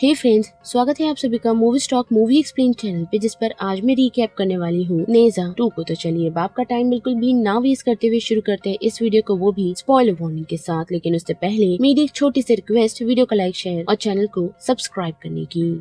हे friends, स्वागत है आप सभी का movie stock movie explain channel पे, जिस पर आज मैं रिकैप करने वाली हूँ नेजा 2 को। तो चलिए बाप का टाइम बिल्कुल भी ना वेस्ट करते हुए शुरू करते हैं इस वीडियो को, वो भी स्पॉइलर वार्निंग के साथ। लेकिन उससे पहले मेरी एक छोटी सी रिक्वेस्ट, वीडियो को लाइक, शेयर और चैनल को सब्सक्राइब करने की।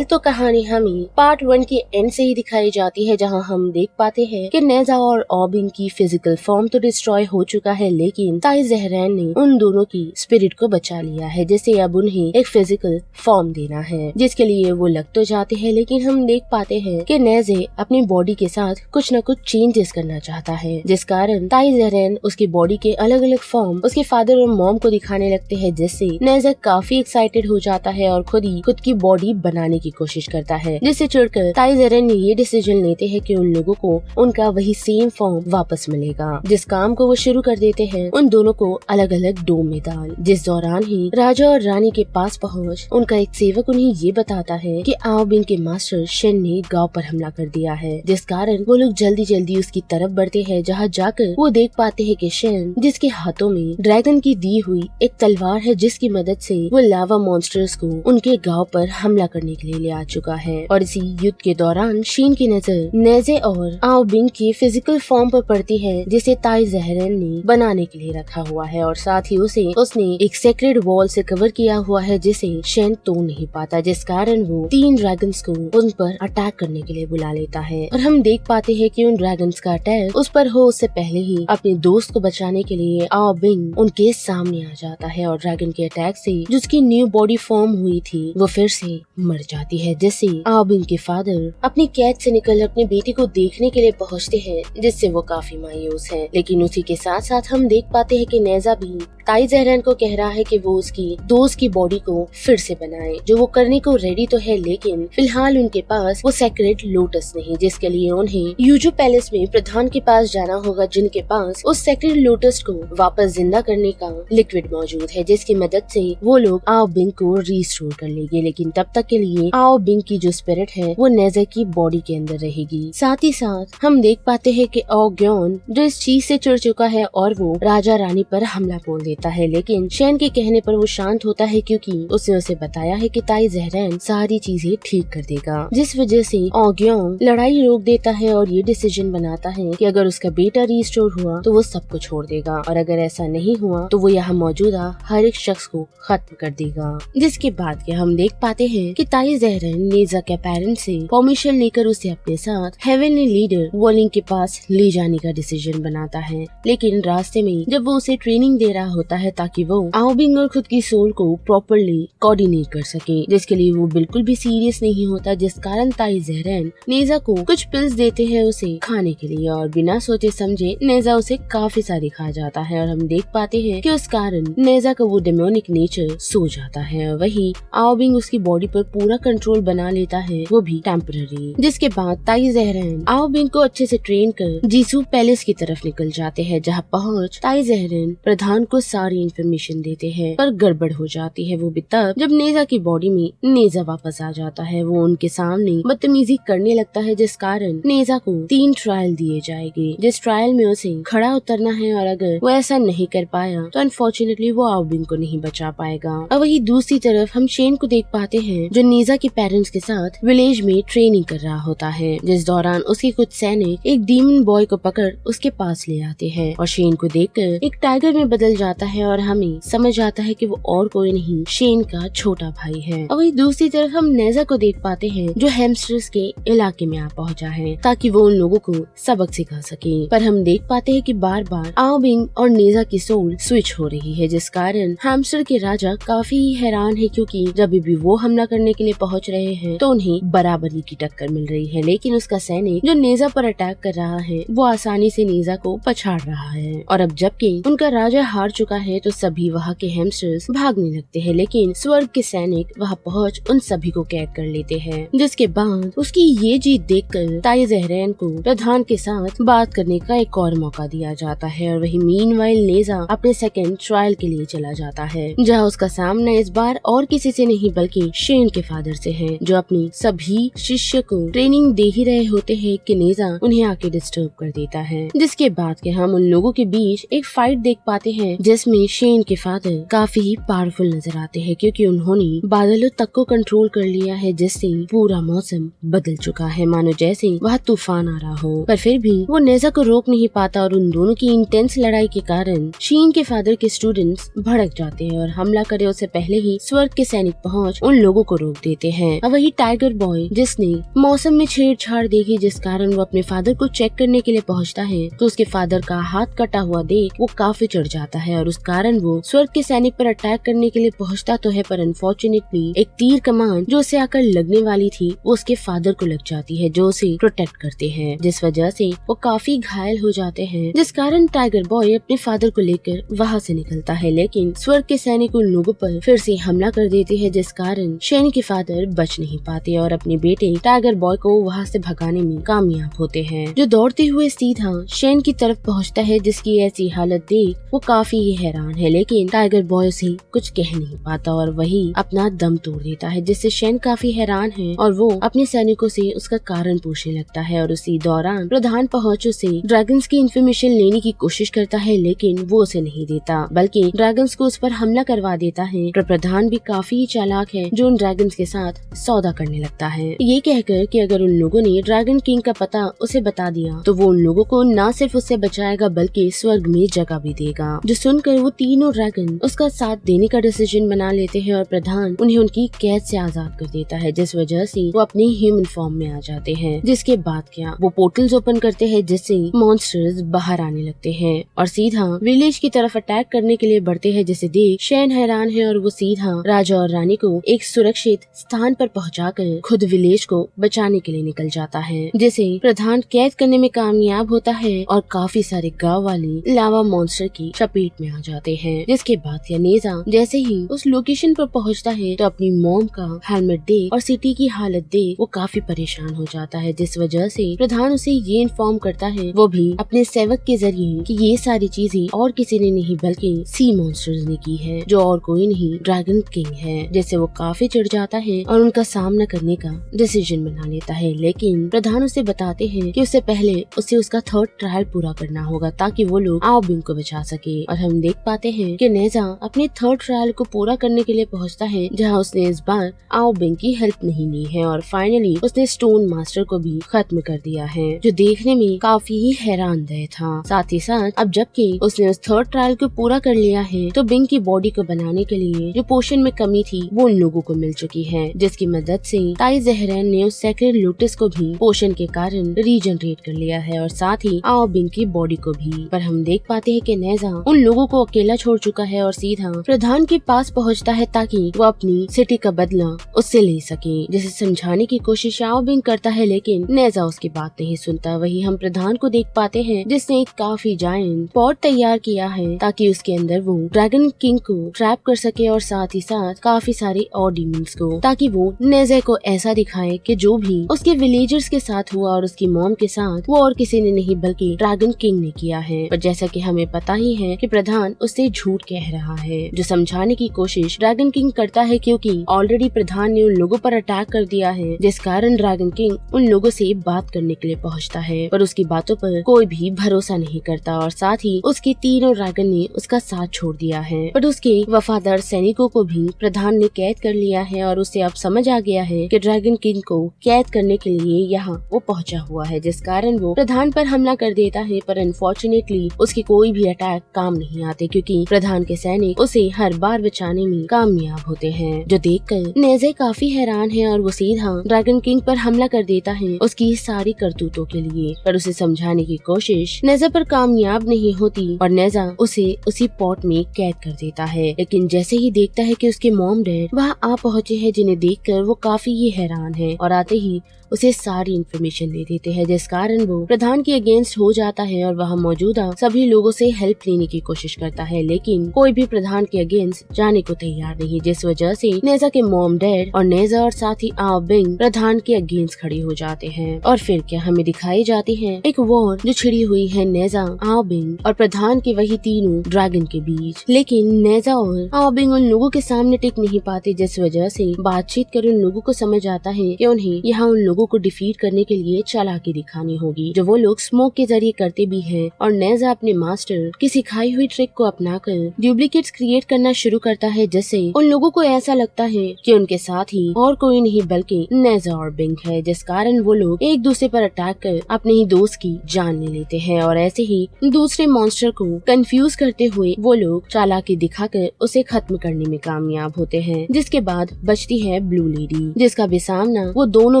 तो कहानी हमें पार्ट 1 के एंड से ही दिखाई जाती है, जहां हम देख पाते हैं कि नेजा और ऑबिन की फिजिकल फॉर्म तो डिस्ट्रॉय हो चुका है, लेकिन ताई ज़हरैन ने उन दोनों की स्पिरिट को बचा लिया है, जिससे अब उन्हें एक फिजिकल फॉर्म देना है, जिसके लिए वो लग तो जाते हैं। लेकिन हम देख पाते हैं कि नेजे अपनी बॉडी के साथ कुछ न कुछ चेंजेस करना चाहता है, जिस कारण ताई ज़हरैन उसकी बॉडी के अलग अलग फॉर्म उसके फादर और मॉम को दिखाने लगते हैं, जिससे नेजा काफी एक्साइटेड हो जाता है और खुद की बॉडी बनाने की कोशिश करता है, जिससे चिढ़कर ताई ज़हरैन ने ये डिसीजन लेते हैं कि उन लोगों को उनका वही सेम फॉर्म वापस मिलेगा। जिस काम को वो शुरू कर देते हैं उन दोनों को अलग अलग डोम में डाल। जिस दौरान ही राजा और रानी के पास पहुंच उनका एक सेवक उन्हें ये बताता है कि आओबिन के मास्टर शेन ने गांव पर हमला कर दिया है, जिस कारण वो लोग जल्दी जल्दी उसकी तरफ बढ़ते हैं, जहाँ जाकर वो देख पाते हैं कि शेन, जिसके हाथों में ड्रैगन की दी हुई एक तलवार है, जिसकी मदद से वो लावा मॉन्स्टर्स को उनके गांव पर हमला करने के लिए आ चुका है। और इसी युद्ध के दौरान शेन की नजर नेजे और आओबिन की फिजिकल फॉर्म पर पड़ती है, जिसे ताई ज़हरैन ने बनाने के लिए रखा हुआ है, और साथ ही उसने एक सेक्रेड वॉल से कवर किया हुआ है, जिसे शेन तोड़ नहीं पाता, जिस कारण वो 3 ड्रैगन्स को उन पर अटैक करने के लिए बुला लेता है। और हम देख पाते हैं कि उन ड्रैगन्स का अटैक उस पर हो उससे पहले ही अपने दोस्त को बचाने के लिए आओबिन उनके सामने आ जाता है, और ड्रैगन के अटैक से जिसकी न्यू बॉडी फॉर्म हुई थी वो फिर से मर जाती है, जिससे आओबिन के फादर अपनी कैद से निकल अपनी बेटी को देखने के लिए पहुंचते हैं, जिससे वो काफी मायूस है। लेकिन उसी के साथ साथ हम देख पाते हैं कि नेजा भी ताई ज़हरैन को कह रहा है कि वो उसकी दोस्त की बॉडी को फिर से बनाए, जो वो करने को रेडी तो है, लेकिन फिलहाल उनके पास वो सेक्रेड लोटस नहीं, जिसके लिए उन्हें यूजो पैलेस में प्रधान के पास जाना होगा, जिनके पास उस सेक्रेड लोटस को वापस जिंदा करने का लिक्विड मौजूद है, जिसकी मदद से वो लोग आओबिन को रिस्टोर कर लेंगे। लेकिन तब तक के लिए आओबिन की जो स्पिरिट है वो नेजा की बॉडी के अंदर रहेगी। साथ ही साथ हम देख पाते हैं कि ऑग्योन जो इस चीज से चिढ़ चुका है और वो राजा रानी पर हमला बोल देता है, लेकिन शेन के कहने पर वो शांत होता है, क्योंकि उसने उसे बताया है कि ताई ज़हरैन सारी चीजें ठीक कर देगा, जिस वजह से ऑग्योन लड़ाई रोक देता है और ये डिसीजन बनाता है कि अगर उसका बेटा रिस्टोर हुआ तो वो सबको छोड़ देगा, और अगर ऐसा नहीं हुआ तो वो यहाँ मौजूदा हर एक शख्स को खत्म कर देगा। जिसके बाद के हम देख पाते हैं कि ताई ज़हरैन नेजा के पेरेंट्स से परमिशन लेकर उसे अपने साथ हेवनली लीडर वॉलिंग के पास ले जाने का डिसीजन बनाता है। लेकिन रास्ते में जब वो उसे ट्रेनिंग दे रहा होता है ताकि वो आओबिन और खुद की सोल को प्रॉपरली कोऑर्डिनेट कर सके, जिसके लिए वो बिल्कुल भी सीरियस नहीं होता, जिस कारण ताई ज़हरैन नेजा को कुछ पिल्स देते हैं उसे खाने के लिए, और बिना सोचे समझे नेजा उसे काफी सारी खा जाता है। और हम देख पाते हैं कि उस कारण नेजा का वो डेमोनिक नेचर सो जाता है, और वही आओबिन उसकी बॉडी पर पूरा कंट्रोल बना लेता है, वो भी टेम्पररी। जिसके बाद ताई ज़हरैन आओबिन को अच्छे से ट्रेन कर जीसू पैलेस की तरफ निकल जाते हैं, जहाँ पहुँच ताई ज़हरैन प्रधान को सारी इन्फॉर्मेशन देते हैं, पर गड़बड़ हो जाती है वो भी तब जब नेजा की बॉडी में नेजा वापस आ जाता है। वो उनके सामने बदतमीजी करने लगता है, जिस कारण नेजा को 3 ट्रायल दिए जाएंगे, जिस ट्रायल में उसे खड़ा उतरना है, और अगर वो ऐसा नहीं कर पाया तो अनफॉर्चुनेटली वो आओबिन को नहीं बचा पाएगा। और वही दूसरी तरफ हम शेन को देख पाते हैं, जो नेजा के पेरेंट्स के साथ विलेज में ट्रेनिंग कर रहा होता है, जिस दौरान उसके कुछ सैनिक एक डीमन बॉय को पकड़ उसके पास ले आते हैं, और शेन को देखकर एक टाइगर में बदल जाता है, और हमें समझ आता है कि वो और कोई नहीं शेन का छोटा भाई है। और वही दूसरी तरफ हम नेजा को देख पाते हैं, जो हैमस्टर्स के इलाके में आ पहुंचा है ताकि वो उन लोगों को सबक सिखा सके। पर हम देख पाते हैं कि बार बार आओबिन और नेजा की सोल स्विच हो रही है, जिस कारण हैमस्टर के राजा काफी हैरान है, क्योंकि जब भी वो हमला करने के लिए पहुंच रहे हैं तो उन्हें बराबरी की टक्कर मिल रही है, लेकिन उसका सैनिक जो नेजा पर अटैक कर रहा है वो आसानी से नेजा को पछाड़ रहा है। और अब जबकि उनका राजा हार चुका है तो सभी वहाँ के हैमस्टर्स भागने लगते हैं, लेकिन स्वर्ग के सैनिक वहाँ पहुँच उन सभी को कैद कर लेते हैं। जिसके बाद उसकी ये जीत देखकर ताई ज़हरैन को प्रधान के साथ बात करने का एक और मौका दिया जाता है, और वही मीनवाइल नेजा अपने सेकंड ट्रायल के लिए चला जाता है, जहाँ उसका सामना इस बार और किसी से नहीं बल्कि शेन के फादर फादर से है, जो अपनी सभी शिष्य को ट्रेनिंग दे ही रहे होते हैं कि नेजा उन्हें आके डिस्टर्ब कर देता है। जिसके बाद के हम उन लोगों के बीच एक फाइट देख पाते हैं, जिसमें शेन के फादर काफी पावरफुल नजर आते हैं, क्योंकि उन्होंने बादलों तक को कंट्रोल कर लिया है, जिससे पूरा मौसम बदल चुका है, मानो जैसे वह तूफान आ रहा हो। पर फिर भी वो नेजा को रोक नहीं पाता और उन दोनों की इंटेंस लड़ाई के कारण शेन के फादर के स्टूडेंट्स भड़क जाते हैं और हमला करे उससे पहले ही स्वर्ग के सैनिक पहुंच उन लोगों को रोक देते हैं। अब वही टाइगर बॉय, जिसने मौसम में छेड़छाड़ देखी, जिस कारण वो अपने फादर को चेक करने के लिए पहुंचता है, तो उसके फादर का हाथ कटा हुआ देख वो काफी चढ़ जाता है और उस कारण वो स्वर्ग के सैनिक पर अटैक करने के लिए पहुंचता तो है, पर अनफॉर्चुनेटली एक तीर कमान जो उसे आकर लगने वाली थी वो उसके फादर को लग जाती है, जो उसे प्रोटेक्ट करते हैं, जिस वजह से वो काफी घायल हो जाते हैं, जिस कारण टाइगर बॉय अपने फादर को लेकर वहाँ से निकलता है। लेकिन स्वर्ग के सैनिक उन लोगों पर फिर से हमला कर देते हैं, जिस कारण शेन के फादर बच नहीं पाते और अपने बेटे टाइगर बॉय को वहाँ से भगाने में कामयाब होते हैं, जो दौड़ते हुए सीधा शेन की तरफ पहुँचता है, जिसकी ऐसी हालत देख वो काफी हैरान है। लेकिन टाइगर बॉय उसे कुछ कह नहीं पाता और वही अपना दम तोड़ देता है, जिससे शेन काफी हैरान है और वो अपने सैनिकों से उसका कारण पूछने लगता है। और उसी दौरान प्रधान पहुंच उसे ड्रैगन्स की इन्फॉर्मेशन लेने की कोशिश करता है, लेकिन वो उसे नहीं देता, बल्कि ड्रैगन्स को उस पर हमला करवा देता है। पर प्रधान भी काफी चालाक है, जो उन ड्रैगन्स के साथ सौदा करने लगता है, ये कहकर कि अगर उन लोगों ने ड्रैगन किंग का पता उसे बता दिया तो वो उन लोगों को न सिर्फ उससे बचाएगा बल्कि स्वर्ग में जगह भी देगा। जो सुनकर वो तीनों ड्रैगन उसका साथ देने का डिसीजन बना लेते हैं और प्रधान उन्हें उनकी कैद से आजाद कर देता है, जिस वजह से वो अपने ह्यूमन फॉर्म में आ जाते हैं। जिसके बाद क्या वो पोर्टल्स ओपन करते हैं, जिससे मॉन्स्टर्स बाहर आने लगते हैं और सीधा विलेज की तरफ अटैक करने के लिए बढ़ते हैं, जिसे देख शेन हैरान है और वो सीधा राजा और रानी को एक सुरक्षित स्थान पर पहुंचाकर खुद विलेज को बचाने के लिए निकल जाता है, जिसे प्रधान कैद करने में कामयाब होता है और काफी सारे गांव वाले लावा मॉन्स्टर की चपेट में आ जाते हैं। जिसके बाद नेजा जैसे ही उस लोकेशन पर पहुंचता है तो अपनी मॉम का हेलमेट देख और सिटी की हालत देख वो काफी परेशान हो जाता है, जिस वजह से प्रधान उसे ये इन्फॉर्म करता है, वो भी अपने सेवक के जरिए, कि ये सारी चीजें और किसी ने नहीं बल्कि सी मॉन्स्टर्स ने की है, जो और कोई नहीं ड्रैगन किंग है। जैसे वो काफी चिढ़ जाता है और उनका सामना करने का डिसीजन बना लेता है, लेकिन प्रधान उसे बताते हैं कि उससे पहले उसे उसका थर्ड ट्रायल पूरा करना होगा ताकि वो लोग आओ बिंग को बचा सके। और हम देख पाते हैं कि नेजा अपने थर्ड ट्रायल को पूरा करने के लिए पहुंचता है, जहां उसने इस बार आओ बिंग की हेल्प नहीं ली है और फाइनली उसने स्टोन मास्टर को भी खत्म कर दिया है, जो देखने में काफी ही हैरानदह था। साथ ही साथ अब जबकि उसने उस थर्ड ट्रायल को पूरा कर लिया है तो बिंग की बॉडी को बनाने के लिए जो पोशन में कमी थी वो उन लोगों को मिल चुकी है, जिसकी मदद से ताई जहरैन ने उस सेक्रेड लोटस को भी पोशन के कारण रीजनरेट कर लिया है और साथ ही आओ बिंग की बॉडी को भी। पर हम देख पाते हैं कि नेजा उन लोगों को अकेला छोड़ चुका है और सीधा प्रधान के पास पहुंचता है ताकि वो अपनी सिटी का बदला उससे ले सके, जिसे समझाने की कोशिश आओ बिंग करता है, लेकिन नेजा उसकी बात नहीं सुनता। वही हम प्रधान को देख पाते हैं, जिसने एक काफी जायंट पॉट तैयार किया है ताकि उसके अंदर वो ड्रैगन किंग को ट्रैप कर सके और साथ ही साथ काफी सारे और डीमंस को, ताकि वो नेजा को ऐसा दिखाए कि जो भी उसके विलेजर्स के साथ हुआ और उसकी मॉम के साथ वो और किसी ने नहीं बल्कि ड्रैगन किंग ने किया है। पर जैसा कि हमें पता ही है कि प्रधान उससे झूठ कह रहा है, जो समझाने की कोशिश ड्रैगन किंग करता है, क्योंकि ऑलरेडी प्रधान ने उन लोगों पर अटैक कर दिया है, जिस कारण ड्रैगन किंग उन लोगों से बात करने के लिए पहुंचता है, पर उसकी बातों पर कोई भी भरोसा नहीं करता और साथ ही उसके तीनों ड्रैगन ने उसका साथ छोड़ दिया है। पर उसके वफादार सैनिकों को भी प्रधान ने कैद कर लिया है और उसे अब समझ आ गया है कि ड्रैगन किंग को कैद करने के लिए यहाँ वो पहुंचा हुआ है, जिस कारण वो प्रधान पर हमला कर देता है। पर अनफॉर्चुनेटली उसके कोई भी अटैक काम नहीं आते, क्योंकि प्रधान के सैनिक उसे हर बार बचाने में कामयाब होते हैं, जो देखकर नेजे काफी हैरान है और वो सीधा ड्रैगन किंग पर हमला कर देता है उसकी सारी करतूतों के लिए। पर उसे समझाने की कोशिश नेजा पर कामयाब नहीं होती और नेजा उसे उसी पॉट में कैद कर देता है। लेकिन जैसे ही देखता है कि उसके मॉम डैड वहाँ आ पहुँचे हैं, जिन्हें देखकर वो काफी ही हैरान है और आते ही उसे सारी इन्फॉर्मेशन दे देते हैं, जिस कारण वो प्रधान के अगेंस्ट हो जाता है और वहाँ मौजूदा सभी लोगों से हेल्प लेने की कोशिश करता है, लेकिन कोई भी प्रधान के अगेंस्ट जाने को तैयार नहीं, जिस वजह से नेजा के मॉम डैड और नेजा और साथ ही आओ बिंग प्रधान के अगेंस्ट खड़े हो जाते हैं। और फिर क्या हमें दिखाई जाती है एक वॉर जो छिड़ी हुई है नेजा, आओ बिंग और प्रधान के वही तीनों ड्रैगन के बीच। लेकिन नेजा और आओ बिंग उन लोगों के सामने टिक नहीं पाते, जिस वजह से बातचीत कर उन लोगों को समझ आता है कि उन्हें यहाँ उन लोगों को डिफीट करने के लिए चालाकी दिखानी होगी, जो वो लोग स्मोक के जरिए करते भी है। और नेजा अपने मास्टर की सिखाई हुई ट्रिक को अपनाकर डुप्लीकेट्स क्रिएट करना शुरू करता है, जिससे उन लोगों को ऐसा लगता है कि उनके साथ ही और कोई नहीं बल्कि नेजा और बिंग है, जिस कारण वो लोग एक दूसरे पर अटैक कर अपने ही दोस्त की जान ले लेते हैं। और ऐसे ही दूसरे मॉन्स्टर को कंफ्यूज करते हुए वो लोग चालाकी दिखाकर उसे खत्म करने में कामयाब होते हैं। जिसके बाद बचती है ब्लू लेडी, जिसका भी सामना वो दोनों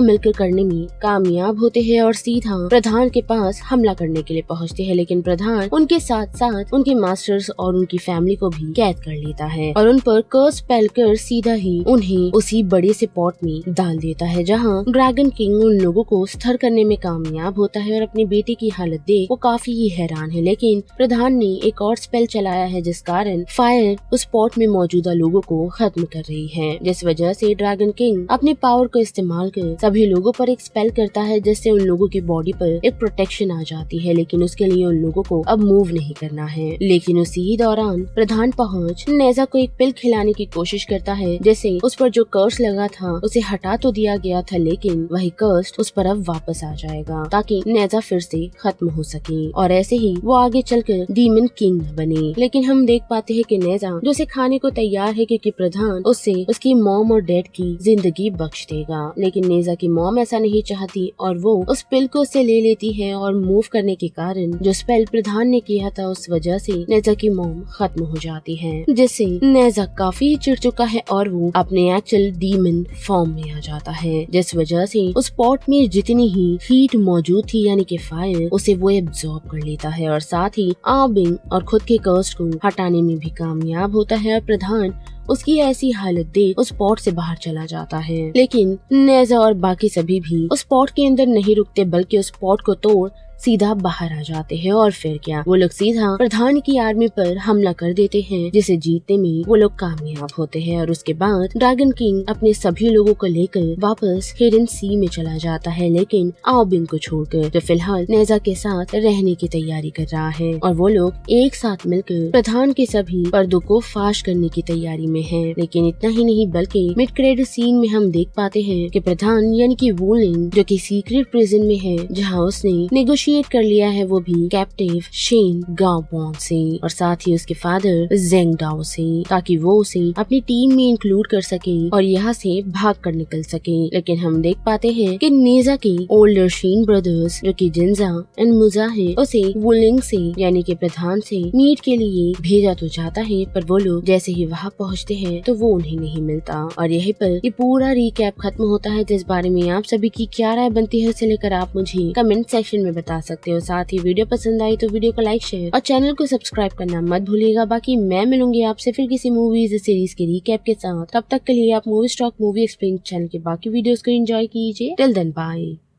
मिलकर करने में कामयाब होते हैं और सीधा प्रधान के पास हमला करने के लिए पहुंचते हैं। लेकिन प्रधान उनके साथ साथ उनके मास्टर्स और उनकी फैमिली को भी कैद कर लेता है और उन पर कर्स स्पेल कर सीधा ही उन्हें उसी बड़े से पॉट में डाल देता है, जहाँ ड्रैगन किंग उन लोगों को स्थिर करने में कामयाब होता है और अपनी बेटी की हालत देख वो काफी ही हैरान है। लेकिन प्रधान ने एक और स्पेल चलाया है, जिस कारण फायर उस पॉट में मौजूदा लोगों को खत्म कर रही है, जिस वजह से ड्रैगन किंग अपने पावर को इस्तेमाल कर सभी लोगों पर एक स्पेल करता है, जिससे उन लोगों की बॉडी पर एक प्रोटेक्शन आ जाती है। लेकिन उसके लिए उन लोगों को अब मूव नहीं करना है। लेकिन उसी दौरान प्रधान पहुंच नेजा को एक पिल खिलाने की कोशिश करता है, जैसे उस पर जो कर्स लगा था उसे हटा तो दिया गया था, लेकिन वही कर्स उस पर अब वापस आ जाएगा ताकि नेजा फिर से खत्म हो सके और ऐसे ही वो आगे चलकर डीमन किंग बने। लेकिन हम देख पाते हैं कि नेजा जो उसे खाने को तैयार है, क्योंकि प्रधान उससे उसकी मॉम और डैड की जिंदगी बख्श देगा। लेकिन नेजा की मॉम ऐसा नहीं चाहती और वो उस पिल को उससे ले लेती है और मूव करने के कारण जो स्पेल प्रधान ने किया था उस वजह से नेजा की मॉम खत्म हो जाती है, जिससे नेजा काफी चिढ़ चुका है और वो अपने एक्चुअल डीमन फॉर्म में आ जाता है, जिस वजह से उस पॉट में जितनी ही हीट मौजूद थी यानी कि फायर उसे वो एब्जॉर्ब कर लेता है और साथ ही आबिंग और खुद के कर्स को हटाने में भी कामयाब होता है और प्रधान उसकी ऐसी हालत देख उस पॉट से बाहर चला जाता है। लेकिन नेजा और बाकी सभी भी उस पॉट के अंदर नहीं रुकते, बल्कि उस पॉट को तोड़ सीधा बाहर आ जाते हैं और फिर क्या वो लोग सीधा प्रधान की आर्मी पर हमला कर देते हैं, जिसे जीतने में वो लोग कामयाब होते हैं। और उसके बाद ड्रैगन किंग अपने सभी लोगों को लेकर वापस हिडन सी में चला जाता है, लेकिन आओबिंग को छोड़कर, जो फिलहाल नेजा के साथ रहने की तैयारी कर रहा है। और वो लोग एक साथ मिलकर प्रधान के सभी पर्दों को फाश करने की तैयारी में है। लेकिन इतना ही नहीं, बल्कि मिड क्रेडिट सीन में हम देख पाते हैं कि प्रधान यानी कि वुलिंग जो कि सीक्रेट प्रिजन में है, जहाँ उसने नेगोशिएट कर लिया है वो भी कैप्टिव शेन गाओबॉन से और साथ ही उसके फादर जेंग डाओ से, ताकि वो उसे अपनी टीम में इंक्लूड कर सके और यहाँ से भाग कर निकल सके। लेकिन हम देख पाते हैं कि नेजा के ओल्डर शेन ब्रदर्स जो कि जिंजा एंड मुजा है, उसे वुलिंग से यानी कि प्रधान से मीट के लिए भेजा तो जाता है, पर वो लोग जैसे ही वहाँ पहुँचते हैं तो वो उन्हें नहीं मिलता। और यहीं पर ये पूरा रिकैप खत्म होता है, जिस बारे में आप सभी की क्या राय बनती है उसे लेकर आप मुझे कमेंट सेक्शन में बता सकते हो। साथ ही वीडियो पसंद आई तो वीडियो को लाइक, शेयर और चैनल को सब्सक्राइब करना मत भूलिएगा। बाकी मैं मिलूंगी आपसे फिर किसी मूवीज सीरीज के रिकैप के साथ। तब तक के लिए आप movie stock movie explain channel के बाकी वीडियोस को एंजॉय कीजिए। Till then bye.